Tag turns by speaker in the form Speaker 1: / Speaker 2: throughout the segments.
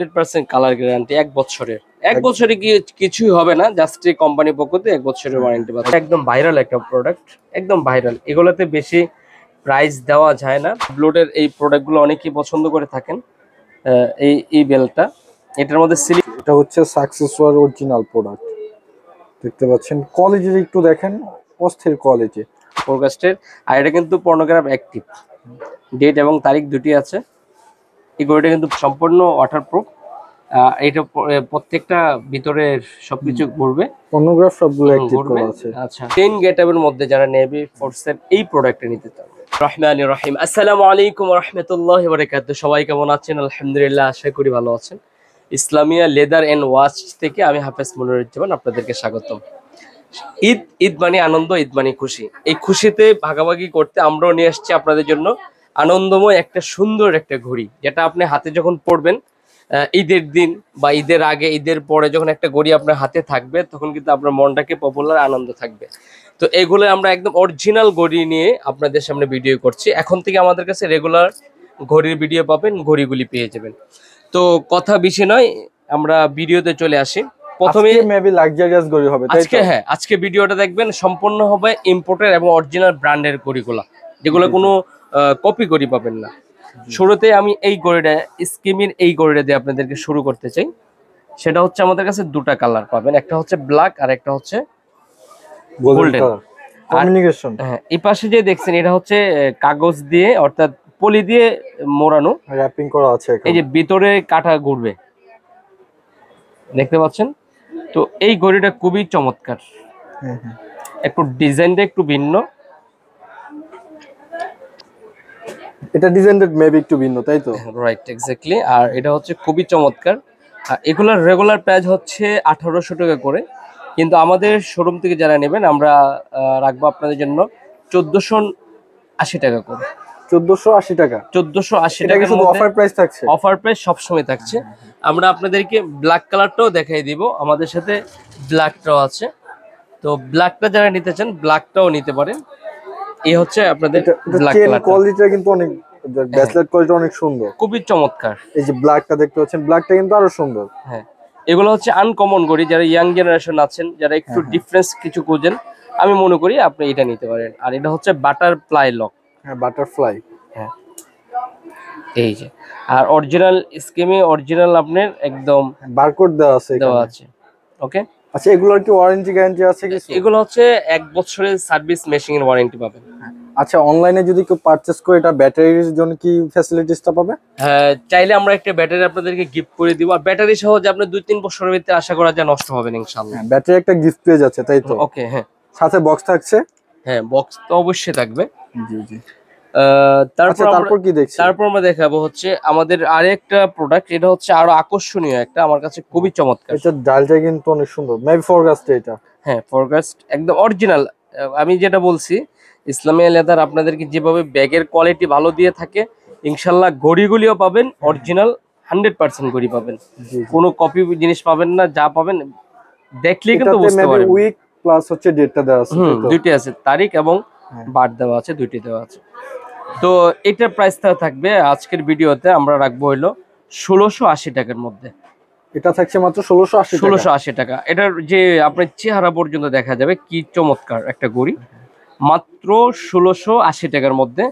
Speaker 1: 100% colour guarantee 1 বছরের। 1 বছরে কি কিছুই হবে না, জাস্ট এই কোম্পানির পক্ষ থেকে 1 বছরের ওয়ারেন্টি পাচ্ছেন। একদম ভাইরাল একটা প্রোডাক্ট, একদম ভাইরাল। এগুলোতে বেশি প্রাইস দেওয়া যায় না। ব্লোডের এই প্রোডাক্টগুলো অনেকেই পছন্দ করে থাকেন। এই বেলটা, এটার মধ্যে
Speaker 2: এটা হচ্ছে সাকসেসওয়ার অরিজিনাল প্রোডাক্ট, দেখতে পাচ্ছেন। কোয়ালিটি একটু দেখেন, অস্থির কোয়ালিটি
Speaker 1: ফোরকাস্টের। আর এটা কিন্তু পর্নোগ্রাফ অ্যাক্টিভ, ডেট এবং তারিখ দুটি আছে। এই ঘড়িটা কিন্তু সম্পূর্ণ ওয়াটারপ্রুফ। এটা প্রত্যেকটা ভিতরের সবকিছু ঘুরবে,
Speaker 2: পর্নোগ্রাফ সবগুলো অ্যাক্টিভ করা আছে।
Speaker 1: আচ্ছা, 10 গেটআপের মধ্যে যারা নেভি ফোর্সের এই প্রোডাক্টটা নিতে চান। রহমানির রহিম, আসসালামু আলাইকুম ওয়া রাহমাতুল্লাহি ওয়া বারাকাতুহু। সবাই কেমন আছেন? আলহামদুলিল্লাহ, আশা করি ভালো আছেন। ইসলামিয়া লেদার এন্ড ওয়াচ থেকে আমি হাফেজ মনিরুজ্জামান আপনাদেরকে স্বাগতম। ঈদ মানে আনন্দ, ঈদ মানে খুশি। এই খুশিতে ভাগাভাগি করতে আমরাও নিয়ে আসছি আপনাদের জন্য আনন্দময় একটা সুন্দর একটা ঘড়ি, যেটা আপনি হাতে যখন পরবেন ঈদের দিন বা ঈদের আগে, ঈদের পরে যখন একটা ঘড়ি আপনার হাতে থাকবে, তখন কিন্তু আপনার মনটাকে পপুলার আনন্দ থাকবে। তো এগুলো আমরা একদম অরিজিনাল ঘড়ি নিয়ে আপনাদের সামনে ভিডিও করছি। এখন থেকে আমাদের কাছে রেগুলার ঘড়ির ভিডিও পাবেন, ঘড়িগুলি পেয়ে যাবেন। তো কথা বেশি নয়, আমরা ভিডিওতে চলে আসি। প্রথমে
Speaker 2: মেবি লাক্সারিয়াস ঘড়ি হবে
Speaker 1: আজকে। হ্যাঁ, আজকে ভিডিওটা দেখবেন সম্পূর্ণ হবে ইম্পোর্টের এবং অরিজিনাল ব্র্যান্ডের ঘড়িগুলা, যেগুলো কোনো কপি ঘড়ি পাবেন না। শুরুতে আমি এই ঘড়িটা, স্কিমির এই ঘড়িটা দিয়ে আপনাদেরকে শুরু করতে চাই। সেটা হচ্ছে আমাদের কাছে দুটা কালার পাবেন, একটা হচ্ছে ব্ল্যাক আর একটা হচ্ছে গোল্ডেন
Speaker 2: কমিউনিকেশন।
Speaker 1: হ্যাঁ, এই পাশে যে দেখছেন এটা হচ্ছে কাগজ দিয়ে অর্থাৎ পলি দিয়ে মোড়ানো,
Speaker 2: র‍্যাপিং করা আছে।
Speaker 1: এই যে ভিতরে কাটা ঘুরবে, দেখতে পাচ্ছেন? তো এই ঘড়িটা খুবই চমৎকার, একটু ডিজাইনটা একটু ভিন্ন।
Speaker 2: এটা ডিজাইনটা মেবি একটু ভিন্ন, তাই তো?
Speaker 1: Right, exactly. আর এটা হচ্ছে খুবই চমৎকার। এগুলোর রেগুলার প্রাইস হচ্ছে 1800 টাকা করে, কিন্তু আমাদের শোরুম থেকে যারা নেবেন আমরা রাখবো আপনাদের জন্য 1480 টাকা করে।
Speaker 2: 1480 টাকা?
Speaker 1: 1480 টাকা
Speaker 2: অফার প্রাইস থাকছে?
Speaker 1: অফার প্রাইস সবসময় থাকছে। আমরা আপনাদেরকে ব্ল্যাক কালারটাও দেখাই দিব, আমাদের সাথে ব্ল্যাকটাও আছে। তো ব্ল্যাকটা যারা নিতে চান ব্ল্যাকটাও নিতে পারেন। এই হচ্ছে আপনাদের ব্ল্যাক কালার।
Speaker 2: কোয়ালিটিটা কিন্তু অনেক, ব্রেসলেট কোয়ালিটি অনেক সুন্দর,
Speaker 1: খুবই চমৎকার।
Speaker 2: এই যে ব্ল্যাকটা দেখতে পাচ্ছেন, ব্ল্যাকটা কিন্তু আরো সুন্দর।
Speaker 1: হ্যাঁ, এগুলো হচ্ছে আনকমন ঘড়ি। যারা ইয়াং জেনারেশন আছেন, যারা একটু ডিফারেন্স কিছু খোঁজেন, আমি মনে করি আপনি এটা নিতে পারেন। আর এটা হচ্ছে বাটারফ্লাই লক।
Speaker 2: হ্যাঁ, বাটারফ্লাই।
Speaker 1: হ্যাঁ, এই যে। আর অরিজিনাল স্কিমে অরিজিনাল আপনার একদম
Speaker 2: বারকোড দেওয়া আছে।
Speaker 1: ওকে।
Speaker 2: আচ্ছা, এগুলোর কি ওয়ারেন্টি গ্যারান্টি আছে কিছু?
Speaker 1: এগুলো হচ্ছে 1 বছরের সার্ভিস মেশিং এর ওয়ারেন্টি পাবেন।
Speaker 2: আচ্ছা, অনলাইনে যদি কেউ পারচেজ করে, এটা ব্যাটারির জন্য কি ফ্যাসিলিটিসটা পাবে?
Speaker 1: হ্যাঁ, চাইলে আমরা একটা ব্যাটারি আপনাদেরকে গিফট করে দিব। আর ব্যাটারি সহ যে আপনি 2-3 বছরের ভিতরে আশা করা যায় নষ্ট হবে না ইনশাআল্লাহ।
Speaker 2: হ্যাঁ, ব্যাটারি একটা গিফট পেয়ে যাচ্ছে, তাই তো?
Speaker 1: ওকে, হ্যাঁ।
Speaker 2: সাথে বক্স থাকছে?
Speaker 1: হ্যাঁ, বক্স তো অবশ্যই থাকবে।
Speaker 2: জি জি।
Speaker 1: তারপর
Speaker 2: কি দেখছি?
Speaker 1: তারপর আমরা দেখাবো হচ্ছে আমাদের আরেকটা প্রোডাক্ট। এটা হচ্ছে আরো আকর্ষণীয় একটা, আমার কাছে খুবই চমৎকার।
Speaker 2: এটা ডায়ালটা কিন্তু অনেক সুন্দর, মেবি ফরকাস্ট এটা।
Speaker 1: হ্যাঁ, ফরকাস্ট একদম অরিজিনাল। আমি যেটা বলছি, ইসলামিয়া লেদার আপনাদেরকে যেভাবে ব্যাগের কোয়ালিটি ভালো দিয়ে থাকে, ইনশাল্লাহ ঘড়িগুলিও পাবেন অরিজিনাল 100% ঘড়ি পাবেন। কোনো কপি জিনিস পাবেন না, যা পাবেন দেখলেই কিন্তু বুঝতে পারবেন।
Speaker 2: উইক প্লাস হচ্ছে ডেটটা দেওয়া আছে,
Speaker 1: দুইটি আছে, তারিখ এবং বার দেওয়া আছে, দুইটি দেওয়া আছে। তো এটার প্রাইসটা থাকবে আজকের ভিডিওতে আমরা রাখবো হলো 1680 টাকার মধ্যে।
Speaker 2: এটা থাকছে মাত্র 1680
Speaker 1: টাকা। এটার যে আপনার চেহারা পর্যন্ত দেখা যাবে, কি চমৎকার একটা ঘড়ি। মাত্র 1680 টাকার মধ্যে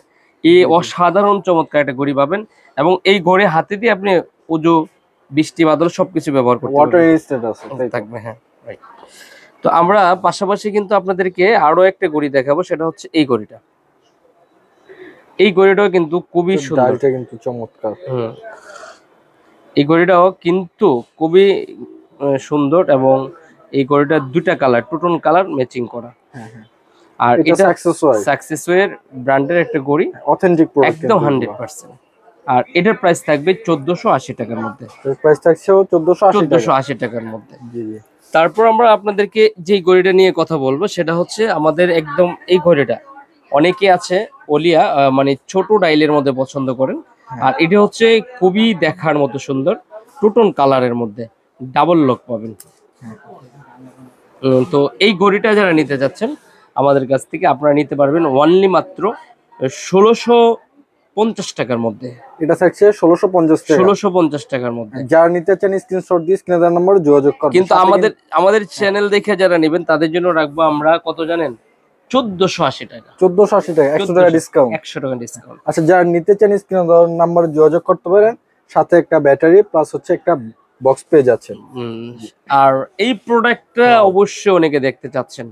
Speaker 1: এই অসাধারণ চমৎকার একটা ঘড়ি পাবেন। এবং এই ঘড়ি হাতে দিয়ে আপনি উজু, বৃষ্টি, বাদল সবকিছু ব্যবহার করতে পারবেন।
Speaker 2: ওয়াটার রেজিস্ট্যান্ট আছে, তাই
Speaker 1: থাকবে। হ্যাঁ, রাইট। তো আমরা পাশাপাশি কিন্তু আপনাদেরকে আরো একটা ঘড়ি দেখাবো, সেটা হচ্ছে এই ঘড়িটা। এই ঘড়িটাও কিন্তু খুবই সুন্দর,
Speaker 2: এটা কিন্তু চমৎকার।
Speaker 1: এই ঘড়িটাও কিন্তু খুবই সুন্দর এবং এই ঘড়িটার দুইটা কালার, টুটন কালার ম্যাচিং করা। আর এটা সাকসেসওয়ার ব্র্যান্ডের একটা ঘড়ি,
Speaker 2: অথেন্টিক প্রোডাক্ট
Speaker 1: একদম 100%। আর এটার প্রাইস থাকবে 1480 টাকার মধ্যে।
Speaker 2: এর প্রাইস থাকছে
Speaker 1: 1480 টাকার মধ্যে। তারপর আমরা আপনাদেরকে যে ঘড়িটা নিয়ে কথা বলবো সেটা হচ্ছে আমাদের একদম এই ঘড়িটা অনেকে আছে ওলিয়া মানে ছোট ডাইলের মধ্যে পছন্দ করেন। আর এটা হচ্ছে খুবই দেখার মতো সুন্দর, টুটন কালারের মধ্যে ডাবল লক পাবেন। তো এই ঘড়িটা যারা নিতে যাচ্ছেন আমাদের কাছ থেকে আপনারা নিতে পারবেন অনলি মাত্র 50 টাকার মধ্যে।
Speaker 2: এটা থাকছে 1650 টাকা।
Speaker 1: 1650 টাকার মধ্যে।
Speaker 2: যারা নিতে চান স্ক্রিনশট দিয়ে স্ক্রিনে দেওয়া নম্বরে যোগাযোগ করবেন।
Speaker 1: কিন্তু আমাদের চ্যানেল দেখে যারা নেবেন তাদের জন্য রাখবো আমরা কত জানেন, 1480 টাকা।
Speaker 2: 1480 টাকা, 100 টাকা ডিসকাউন্ট।
Speaker 1: 100 টাকা ডিসকাউন্ট।
Speaker 2: আচ্ছা, যারা নিতে চান স্ক্রিনে দেওয়া নম্বরে যোগাযোগ করতে পারেন, সাথে একটা ব্যাটারি প্লাস হচ্ছে একটা বক্স পেয়ে যাচ্ছেন।
Speaker 1: আর এই প্রোডাক্টটা অবশ্যই অনেকে দেখতে চাচ্ছেন।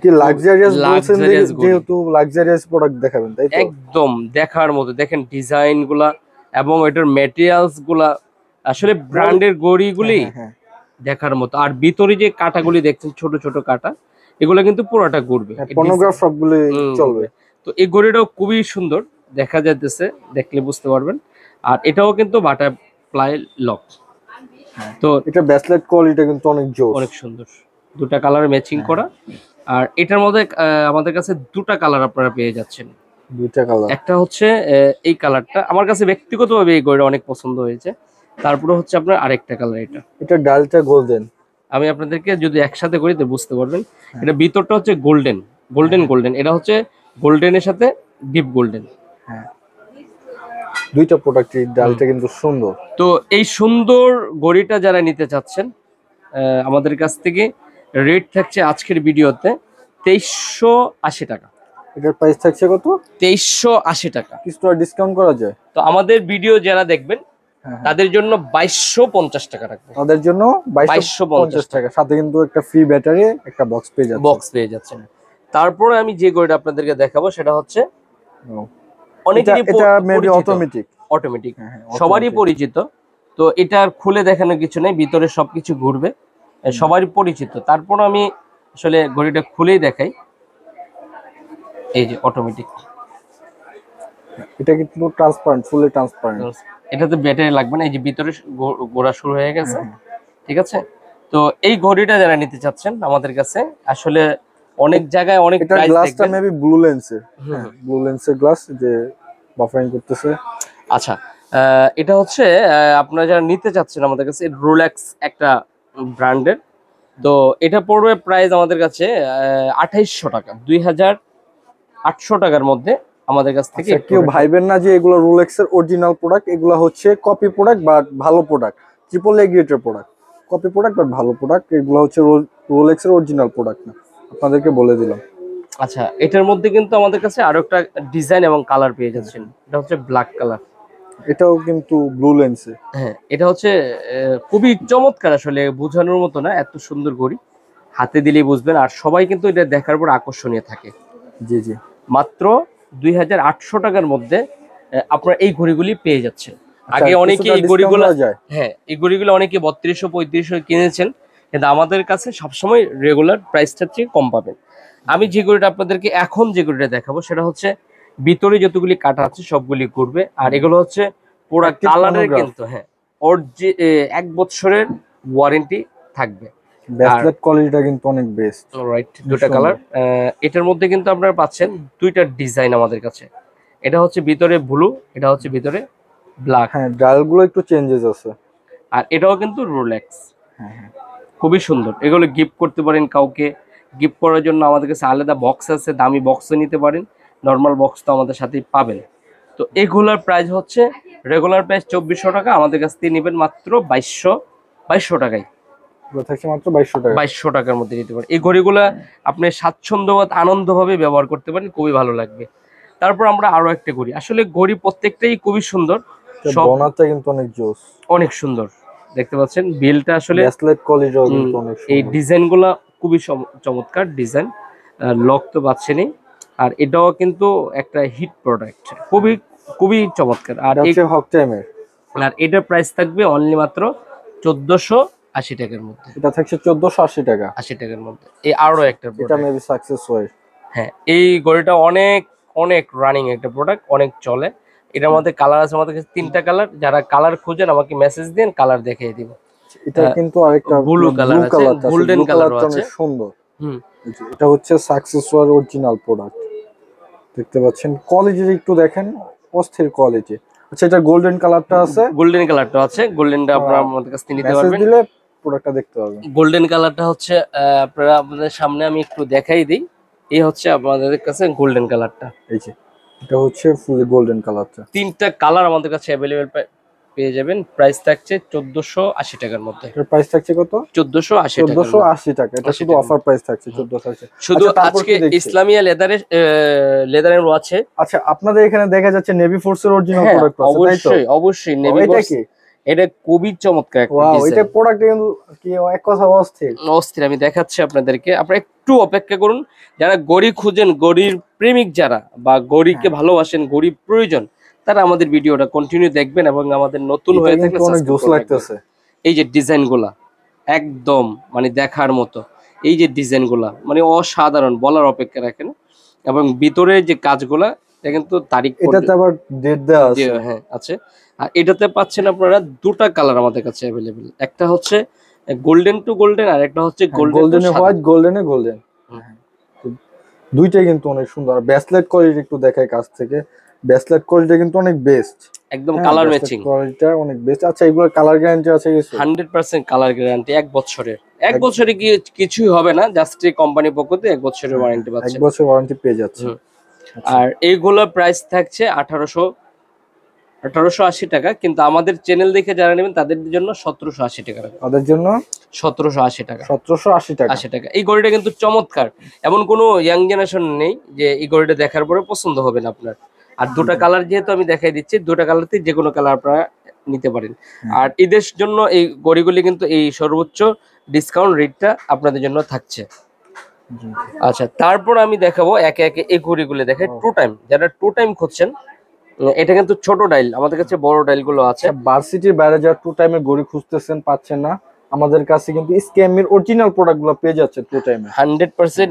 Speaker 2: কি লাক্সারিয়াস বলছেন, যেহেতু লাক্সারিয়াস প্রোডাক্ট দেখাবেন, তাই তো?
Speaker 1: একদম দেখার মতো। দেখেন ডিজাইন গুলা এবং এটার ম্যাটেরিয়ালস গুলা, আসলে ব্র্যান্ডের গড়িগুলি দেখার মতো। আর ভিতরে যে কাটাগুলি দেখছেন, ছোট ছোট কাটা, এগুলো কিন্তু পুরোটা ঘুরবে,
Speaker 2: পর্নোগ্রাফ সবগুলো চলবে।
Speaker 1: তো এই ঘড়িটাও খুবই সুন্দর দেখা যাচ্ছে, দেখলে বুঝতে পারবেন। আর এটাও কিন্তু বাটারফ্লাই লক। তো
Speaker 2: এটা ব্রেসলেট কোয়ালিটি কিন্তু অনেক জোস,
Speaker 1: অনেক সুন্দর, দুটা কালার ম্যাচিং করা। আর এটার মধ্যে আমাদের কাছে দুটা কালার আপনারা পেয়ে যাচ্ছেন।
Speaker 2: দুইটা কালার,
Speaker 1: একটা হচ্ছে এই কালারটা, আমার কাছে ব্যক্তিগতভাবে এই ঘড়িটা অনেক পছন্দ হয়েছে। তারপরে হচ্ছে আপনার আরেকটা কালার,
Speaker 2: এটা ডালটা গোল্ডেন।
Speaker 1: আমি আপনাদেরকে যদি একসাথে করি তো বুঝতে পারবেন। এটা ভিতরটা হচ্ছে গোল্ডেন গোল্ডেন, এটা হচ্ছে গোল্ডেনের সাথে ডিপ গোল্ডেন।
Speaker 2: হ্যাঁ, দুইটা প্রোডাক্টের ডালটা কিন্তু সুন্দর।
Speaker 1: তো এই সুন্দর ঘড়িটা যারা নিতে চাচ্ছেন আমাদের কাছ থেকে, রেট থাকছে আজকের ভিডিওতে 2380 টাকা।
Speaker 2: এটার প্রাইস থাকছে কত?
Speaker 1: 2380 টাকা।
Speaker 2: কিছু ডিসকাউন্ট করা যায়?
Speaker 1: তো আমাদের ভিডিও যারা দেখবেন তাদের জন্য 2250 টাকা রাখবে।
Speaker 2: তাদের জন্য 2250 টাকা, সাথে কিন্তু একটা ফ্রি ব্যাটারি, একটা বক্স পেয়ে যাচ্ছেন।
Speaker 1: তারপরে আমি যে ঘড়িটা আপনাদেরকে দেখাবো সেটা হচ্ছে
Speaker 2: এটা মেবি অটোমেটিক,
Speaker 1: সবারই পরিচিত। তো এটার খুলে দেখানোর কিছু নেই, ভিতরে সবকিছু ঘুরবে, সবারই পরিচিত। তারপর আমি আসলে ঘড়িটা খুলেই দেখাই। এই যে অটোমেটিক,
Speaker 2: এটা কিন্তু ট্রান্সপারেন্ট, ফুলি ট্রান্সপারেন্ট।
Speaker 1: এটাতে ব্যাটারি লাগবে না। এই যে ভিতরে ঘোরা শুরু হয়ে গেছে, ঠিক আছে। তো এই ঘড়িটা যারা নিতে চাচ্ছেন আমাদের কাছে, আসলে অনেক জায়গায় অনেক প্রাইস দেখবেন।
Speaker 2: গ্লাসটা মেবি ব্লু লেন্সের গ্লাস যে বাফারিং করতেছে।
Speaker 1: আচ্ছা, এটা হচ্ছে আপনারা যারা নিতে চাচ্ছেন আমাদের কাছে, রোলেক্স একটা ব্র্যান্ডের। তো এটা পড়বে প্রাইস আমাদের কাছে 2800 টাকা, 2800 টাকার মধ্যে আমাদের কাছ থেকে।
Speaker 2: কেউ ভাইবেন না যে এগুলো রোলেক্সের অরিজিনাল প্রোডাক্ট, এগুলো হচ্ছে কপি প্রোডাক্ট বা ভালো প্রোডাক্ট, ট্রিপল এ গ্রেডের প্রোডাক্ট, কপি প্রোডাক্ট বা ভালো প্রোডাক্ট। এগুলো হচ্ছে রোলেক্সের অরিজিনাল প্রোডাক্ট না, আপনাদেরকে বলে দিলাম।
Speaker 1: আচ্ছা, এটার মধ্যে কিন্তু আমাদের কাছে আরো একটা ডিজাইন এবং কালার পেয়ে যাচ্ছেন। এটা হচ্ছে ব্ল্যাক কালার,
Speaker 2: এটাও কিন্তু ব্লু লেন্সে।
Speaker 1: হ্যাঁ, এটা হচ্ছে খুবই চমৎকার, আসলে বোঝানোর মতো না, এত সুন্দর ঘড়ি, হাতে দিলেই বুঝবেন। আর সবাই কিন্তু এটা দেখার পর আকর্ষণীয় থাকে।
Speaker 2: জি জি,
Speaker 1: মাত্র 2800 টাকার মধ্যে আপনারা এই ঘড়িগুলি পেয়ে যাচ্ছেন। আগে অনেকে এই ঘড়িগুলো, হ্যাঁ, এই ঘড়িগুলো অনেকে 3200 3500 কিনেছেন, কিন্তু আমাদের কাছে সবসময় রেগুলার প্রাইসটার চেয়ে কম পাবেন। আমি যে ঘড়িটা আপনাদেরকে এখন যে ঘড়িটা দেখাবো সেটা হচ্ছে ভিতরে যতগুলি কাটা আছে সবগুলি ঘুরবে। আর এগুলো হচ্ছে পুরো কালারের, কিন্তু হ্যাঁ, ওর যে 1 বছরের ওয়ারেন্টি থাকবে।
Speaker 2: ব্রেসলেট কোয়ালিটিটা কিন্তু অনেক বেস্ট।
Speaker 1: অলরাইট, দুটো কালার। এটার মধ্যে কিন্তু আপনারা পাচ্ছেন দুইটা ডিজাইন আমাদের কাছে। এটা হচ্ছে ভিতরে ব্লু, এটা হচ্ছে ভিতরে ব্ল্যাক।
Speaker 2: হ্যাঁ, ডায়ালগুলো একটু চেঞ্জেস আছে।
Speaker 1: আর এটাও কিন্তু রোলেক্স। খুবই সুন্দর। এগুলো গিফট করতে পারেন কাউকে। গিফট করার জন্য আমাদের কাছে আলাদা বক্স আছে, দামি বক্সও নিতে পারেন, নর্মাল বক্স তো আমাদের সাথেই পাবেন। তো এগুলোর প্রাইস হচ্ছে রেগুলার প্রাইস 2400 টাকা, আমাদের কাছ থেকে নেবেন মাত্র 2200 টাকায়।
Speaker 2: মাত্র 2200 টাকা,
Speaker 1: 2200 টাকার মধ্যে নিতে পারেন। এই ঘড়িগুলো আপনি স্বাচ্ছন্দ্যবোধ আনন্দভাবে ব্যবহার করতে পারেন, খুবই ভালো লাগবে। তারপর আমরা আরো একটা ঘড়ি, আসলে ঘড়ি প্রত্যেকটাই খুবই সুন্দর,
Speaker 2: সব বনারটা কিন্তু অনেক জোস,
Speaker 1: অনেক সুন্দর। দেখতে পাচ্ছেন বিলটা, আসলে
Speaker 2: ব্রেসলেট কোয়ালিটিও কিন্তু অনেক সুন্দর।
Speaker 1: এই ডিজাইনগুলো খুবই চমৎকার ডিজাইন, লক তো পাচ্ছেনই। আর এটাও কিন্তু একটা হিট প্রোডাক্ট, খুবই খুবই চমৎকার। আর
Speaker 2: হক টাইমের,
Speaker 1: আর এটার প্রাইস থাকবে অনলি মাত্র 1480 টাকার মধ্যে।
Speaker 2: এটা থাকছে 1480 টাকা,
Speaker 1: 80 টাকার মধ্যে। এই আরো একটা
Speaker 2: এটা মেবি সাকসেস হয়।
Speaker 1: হ্যাঁ, এই ঘড়িটা অনেক অনেক রানিং একটা প্রোডাক্ট, অনেক চলে। এটার মধ্যে কালার আছে আমাদের কাছে 3টা কালার। যারা কালার খুঁজেন আমাকে মেসেজ দিন, কালার দেখিয়ে দিব।
Speaker 2: এটা কিন্তু আরেকটা
Speaker 1: ব্লু কালার আছে, গোল্ডেন কালার আছে,
Speaker 2: সুন্দর। এটা হচ্ছে সাকসেস ওয়ার অরিজিনাল প্রোডাক্ট, দেখতে পাচ্ছেন। কোয়ালিটি একটু দেখেন, অস্থির কোয়ালিটি। আচ্ছা, এটা গোল্ডেন কালারটা আছে,
Speaker 1: গোল্ডেন কালারটা আছে, গোল্ডেনটা আপনারা আমাদের কাছ থেকে নিতে পারবেন,
Speaker 2: দিলে প্রোডাক্টটা দেখতে পাবেন।
Speaker 1: গোল্ডেন কালারটা হচ্ছে আপনারা আপনাদের সামনে আমি একটু দেখাই দিই। এই হচ্ছে আপনাদের কাছে গোল্ডেন কালারটা,
Speaker 2: এই যে এটা হচ্ছে ফুলি গোল্ডেন কালারটা।
Speaker 1: তিনটা কালার আমাদের কাছে অ্যাভেলেবেল পেয়ে যাবেন। প্রাইস থাকছে 1480 টাকার মধ্যে।
Speaker 2: এটার প্রাইস থাকছে কত?
Speaker 1: 1480 টাকার মধ্যে।
Speaker 2: 1480 টাকা। এটা শুধু অফার প্রাইস থাকছে 1480।
Speaker 1: শুধু
Speaker 2: আচ্ছা, তারপর
Speaker 1: আজকে
Speaker 2: কি দেখছি?
Speaker 1: ইসলামিয়া লেদারের আছে।
Speaker 2: আচ্ছা, আপনাদের এখানে দেখা যাচ্ছে নেভি ফোর্সের অরিজিনাল
Speaker 1: হ্যাঁ,
Speaker 2: প্রোডাক্ট আছে, তাই তো?
Speaker 1: অবশ্যই অবশ্যই নেভি
Speaker 2: এটা
Speaker 1: ফোর্স।
Speaker 2: কি?
Speaker 1: এটা খুবই চমৎকার একটা
Speaker 2: ওয়াও, এটা
Speaker 1: ডিজাইন।
Speaker 2: প্রোডাক্ট কিন্তু কি এক কথা অস্থির।
Speaker 1: অস্থির, আমি দেখাচ্ছি আপনাদেরকে, আপনারা একটু অপেক্ষা করুন। যারা গড়ি খুঁজেন, গড়ির প্রেমিক যারা, বা গড়িকে
Speaker 2: হ্যাঁ।
Speaker 1: ভালোবাসেন, গড়ি প্রয়োজন, তারা আমাদের ভিডিওটা কন্টিনিউ দেখবেন এবং আমাদের নতুন
Speaker 2: এটা
Speaker 1: হয়ে
Speaker 2: কিন্তু
Speaker 1: থাকলে
Speaker 2: অনেক
Speaker 1: সাবস্ক্রাইব
Speaker 2: জোস
Speaker 1: করে রাখবেন।
Speaker 2: লাগতেছে।
Speaker 1: এই যে ডিজাইনগুলা একদম মানে দেখার মতো। এই যে ডিজাইনগুলা মানে অসাধারণ, বলার অপেক্ষা রাখে না। এবং ভিতরে যে কাজগুলা, এটা কিন্তু তারিখ
Speaker 2: এটাতে আবার ডেট দেওয়া আছে।
Speaker 1: হ্যাঁ আছে। আর এটাতে পাচ্ছেন আপনারা দুটা কালার আমাদের কাছে অ্যাভেলেবেল। একটা হচ্ছে গোল্ডেন টু গোল্ডেন, আর একটা হচ্ছে গোল্ডেন টু
Speaker 2: গোল্ডেনে
Speaker 1: সাদা।
Speaker 2: হোয়াইট, গোল্ডেনে গোল্ডেন। দুইটাই কিন্তু অনেক সুন্দর। ব্রেসলেট কোয়ালিটি একটু দেখাই কাছ থেকে। ব্রেসলেট কোয়ালিটি কিন্তু অনেক বেস্ট।
Speaker 1: একদম কালার ম্যাচিং।
Speaker 2: কোয়ালিটিটা অনেক বেস্ট। আচ্ছা, এগুলোর কালার গ্যারান্টি আছে কিছু?
Speaker 1: 100% কালার গ্যারান্টি 1 বছরের। 1 বছরে কি কিছুই হবে না, জাস্ট এই কোম্পানি পক্ষ থেকে 1 বছরের ওয়ারেন্টি
Speaker 2: 1
Speaker 1: পাচ্ছেন।
Speaker 2: বছর ওয়ারেন্টি পেয়ে যাচ্ছে।
Speaker 1: আর এইগুলোর প্রাইস থাকছে 1880 টাকা, কিন্তু আমাদের চ্যানেল দেখে যারা নেবেন তাদের জন্য 1780 টাকা রাখবো।
Speaker 2: তাদের জন্য
Speaker 1: 1780 টাকা।
Speaker 2: 1780 টাকা।
Speaker 1: 80 টাকা। এই ঘড়িটা কিন্তু চমৎকার। এমন কোনো ইয়াং জেনারেশন নেই যে এই ঘড়িটা দেখার পরে পছন্দ হবে না আপনার। আর দুটা কালার যেহেতু আমি দেখাই দিচ্ছি, দুটা কালারতে যে কোনো কালার আপনারা নিতে পারেন। আর ঈদের জন্য এই ঘড়িগুলি কিন্তু এই সর্বোচ্চ ডিসকাউন্ট রেটটা আপনাদের জন্য থাকছে। আচ্ছা, তারপর আমি দেখাবো একে একে এই ঘড়িগুলো দেখাই। টু টাইম, যারা টু টাইম খুঁজছেন, এটা কিন্তু ছোট ডাইল, আমাদের কাছে বড় ডাইল গুলো আছে।
Speaker 2: ভার্সিটির বাইরে যারা টু টাইমের ঘড়ি খুঁজতেছেন, পাচ্ছেন না, আমাদের কাছে কিন্তু স্ক্যামের অরিজিনাল প্রোডাক্টগুলো পেয়ে যাচ্ছে টু টাইমে।
Speaker 1: 100%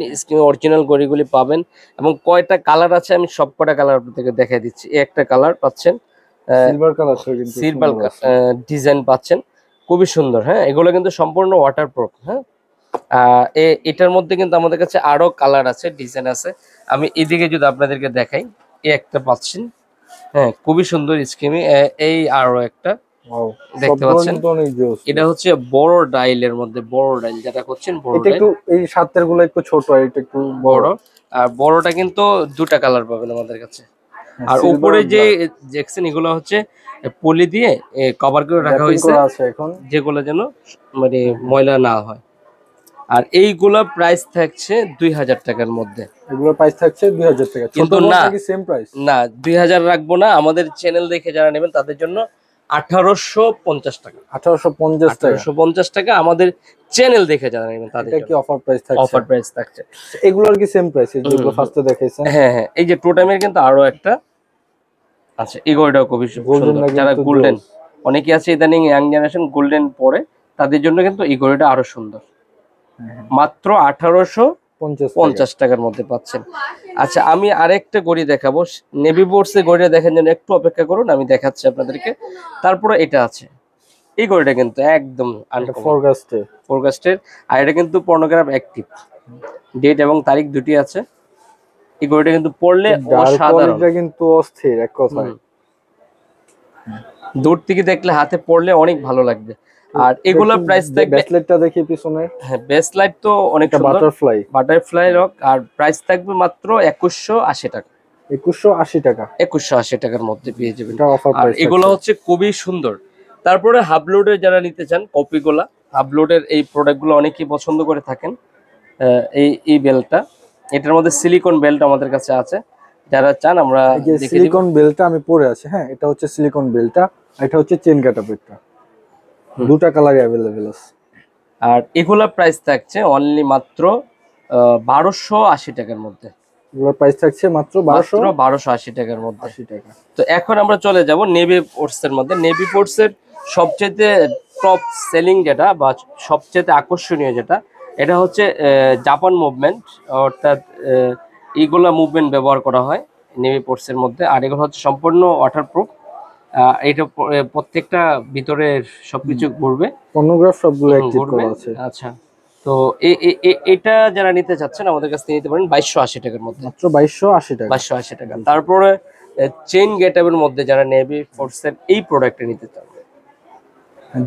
Speaker 1: অরিজিনাল ঘড়িগুলি পাবেন। এবং কয়টা কালার আছে আমি সব কটা কালার আপনাদেরকে দেখাই দিচ্ছি। এই একটা কালার পাচ্ছেন,
Speaker 2: সিলভার কালারটা কিন্তু
Speaker 1: সিলভার ডিজাইন পাচ্ছেন, খুবই সুন্দর। হ্যাঁ, এগুলো কিন্তু সম্পূর্ণ ওয়াটারপ্রুফ। হ্যাঁ, এটার মধ্যে কিন্তু আমাদের কাছে আরো কালার আছে, ডিজাইন আছে। আমি এদিকে যদি আপনাদেরকে দেখাই, এই একটা পাচ্ছেন, হ্যাঁ খুবই সুন্দর স্কিমি। এই আরো একটা দেখতে পাচ্ছেন, এটা হচ্ছে বড় ডাইলের মধ্যে, বড় ডাইল যেটা করছেন, বড়
Speaker 2: এটা একটু এই সাতের গুলো একটু ছোট, আর এটা একটু
Speaker 1: বড়। আর বড়টা কিন্তু দুটা কালার পাবেন আমাদের কাছে। আর উপরে যে দেখছেন, এগুলো হচ্ছে পলি দিয়ে কভার করে রাখা হয়েছে,
Speaker 2: এখন
Speaker 1: যেগুলো যেন মানে ময়লা না হয়। আর এইগুলা প্রাইস থাকছে 2000 টাকার মধ্যে।
Speaker 2: এগুলোর প্রাইস থাকছে 2000 টাকা,
Speaker 1: কিন্তু না,
Speaker 2: সেম প্রাইস
Speaker 1: না 2000 রাখবো না। আমাদের চ্যানেল দেখে যারা নেবেন তাদের জন্য 1850 টাকা।
Speaker 2: 1850
Speaker 1: টাকা আমাদের চ্যানেল দেখে যারা নেবেন তাদের জন্য।
Speaker 2: এটা কি অফার প্রাইস থাকছে?
Speaker 1: অফার প্রাইস থাকছে।
Speaker 2: এগুলোর কি সেম প্রাইস যেগুলো ফার্স্টে দেখাইছেন?
Speaker 1: হ্যাঁ হ্যাঁ, এই যে টোটামের কিন্তু আরো একটা আচ্ছা, এই ঘড়িটাও খুবই সুন্দর। যারা গোল্ডেন, অনেকে আছে ইদানিং ইয়াং জেনারেশন গোল্ডেন পরে, তাদের জন্য কিন্তু এই ঘড়িটা আরো সুন্দর। মাত্র 1850 টাকার মধ্যে পাচ্ছেন। আচ্ছা, আমি আরেকটা ঘড়ি দেখাবো, নেভি বোর্ডস এর ঘড়িটা দেখার জন্য একটু অপেক্ষা করুন, আমি দেখাচ্ছি আপনাদেরকে। তারপরে এটা আছে, এই ঘড়িটা কিন্তু একদম ফোরকাস্টের, আর এটা কিন্তু পর্নোগ্রাফ অ্যাক্টিভ, ডেট এবং তারিখ দুটি আছে। এই ঘড়িটা কিন্তু পড়লে অসাধারণ,
Speaker 2: কিন্তু অস্থির এক কথায়।
Speaker 1: দূর থেকে দেখলে, হাতে পড়লে অনেক ভালো লাগবে। আর এগুলোর প্রাইস থাকবে,
Speaker 2: ব্রেসলেটটা দেখি পিছনে,
Speaker 1: হ্যাঁ ব্রেসলেট তো অনেক সুন্দর, বাটারফ্লাই রক। আর প্রাইস থাকবে মাত্র 2180 টাকা।
Speaker 2: 2180 টাকা,
Speaker 1: 2180 টাকার মধ্যে পেয়ে যাবেন। আর এগুলো হচ্ছে খুবই সুন্দর। তারপরে হাবলোডের যারা নিতে চান, কপিগুলা হাবলোডের এই প্রোডাক্টগুলো অনেকেই পছন্দ করে থাকেন। এই বেল্টটা, এটার মধ্যে সিলিকন বেল্ট আমাদের কাছে আছে, যারা চান আমরা
Speaker 2: সিলিকন বেল্টটা আমি পরে আছে। হ্যাঁ, এটা হচ্ছে সিলিকন বেল্টটা, এটা হচ্ছে চেন কাটাপেটটা, দুটো কালারই अवेलेबल আছে।
Speaker 1: আর এগুলা প্রাইস থাকছে অনলি মাত্র 1280 টাকার মধ্যে।
Speaker 2: এগুলোর প্রাইস থাকছে মাত্র
Speaker 1: 1280 টাকার মধ্যে। 80 টাকা। তো এখন আমরা চলে যাব নেভি পোর্টস এর মধ্যে। নেভি পোর্টস এর সবচেয়ে টপ সেলিং যেটা বা সবচেয়ে আকর্ষণীয় যেটা, এটা হচ্ছে জাপান মুভমেন্ট, অর্থাৎ এইগুলা মুভমেন্ট ব্যবহার করা হয় নেভি পোর্টস এর মধ্যে। আর এগুলো হচ্ছে সম্পূর্ণ ওয়াটারপ্রুফ। এটা প্রত্যেকটা ভিতরের সবকিছু ঘুরবে,
Speaker 2: পর্নোগ্রাফ সবগুলো অ্যাক্টিভ করা আছে।
Speaker 1: আচ্ছা, তো এটা যারা নিতে চাচ্ছেন আমাদের কাছ থেকে নিতে পারেন 2280 টাকার মধ্যে,
Speaker 2: মাত্র 2280 টাকা।
Speaker 1: 2280 টাকা। তারপরে চেইন গেটআপের মধ্যে যারা নেভি ফোর্সের এই প্রোডাক্টটা নিতে চান,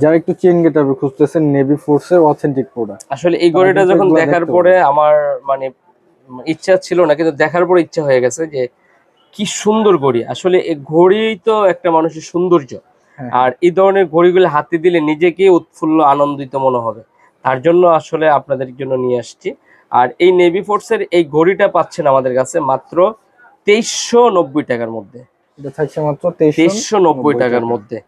Speaker 2: যারা একটু চেইন গেটআপ খুঁজতেছেন, নেভি ফোর্সের অথেন্টিক প্রোডাক্ট।
Speaker 1: আসলে এই ঘড়িটা যখন দেখার পরে আমার মানে ইচ্ছা ছিল না, কিন্তু দেখার পরে ইচ্ছা হয়ে গেছে যে কি সুন্দর ঘড়ি, আসলে এই ঘড়ি তো একটা মানুষের সৌন্দর্য।
Speaker 2: হ্যাঁ।
Speaker 1: আর এই ধরনের ঘড়িগুলো হাতে দিলে নিজেকে উৎফুল্ল আনন্দিত মনে হবে, তার জন্য আসলে আপনাদের জন্য নিয়ে আসছি। আর এই নেভি ফোর্সের এই ঘড়িটা পাচ্ছেন আমাদের কাছে মাত্র 2390 টাকার মধ্যে।
Speaker 2: এটা থাকছে মাত্র
Speaker 1: 2390 টাকার মধ্যে।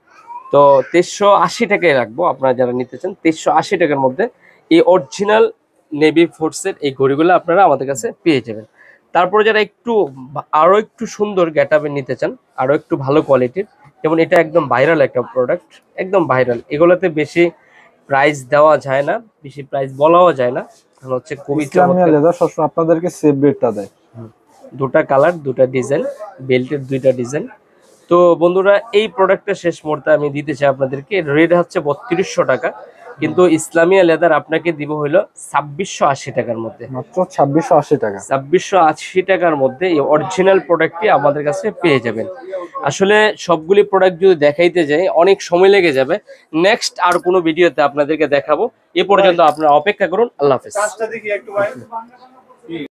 Speaker 1: তো 2380 টাকায় রাখবো, আপনারা যারা নিতে চান 2380 টাকার মধ্যে এই অরিজিনাল নেভি ফোর্সের এই ঘড়িগুলো আপনারা আমাদের কাছে পেয়ে যাবেন। তারপরে যারা একটু আরো একটু সুন্দর গেটআপে নিতে চান, আরো একটু ভালো কোয়ালিটির, যেমন এটা একদম ভাইরাল একটা প্রোডাক্ট, একদম ভাইরাল, এগুলোতে বেশি প্রাইস দেওয়া যায় না, বেশি প্রাইস বলাও যায় না, কারণ হচ্ছে খুবই
Speaker 2: ইসলামিয়া লেদার সবসময় আপনাদেরকে সেভ রেটটা দেয়।
Speaker 1: দুটা কালার, দুটা ডিজাইন, বেল্টের দুইটা ডিজাইন। তো বন্ধুরা, এই প্রোডাক্টটা শেষ মুহূর্তে আমি দিতে চাই আপনাদেরকে, রেট হচ্ছে 3200 টাকা, কিন্তু ইসলামিয়া লেদার আপনাকে দিব হলো 2680 টাকার মধ্যে।
Speaker 2: মাত্র 2680 টাকা।
Speaker 1: 2680 টাকার মধ্যে এই অরিজিনাল প্রোডাক্টটি আমাদের কাছে পেয়ে যাবেন। আসলে সবগুলি প্রোডাক্ট যদি দেখাইতে যাই অনেক সময় লেগে যাবে, নেক্সট আর কোনো ভিডিওতে আপনাদেরকে দেখাবো। এ পর্যন্ত আপনারা অপেক্ষা করুন। আল্লাহ হাফেজ।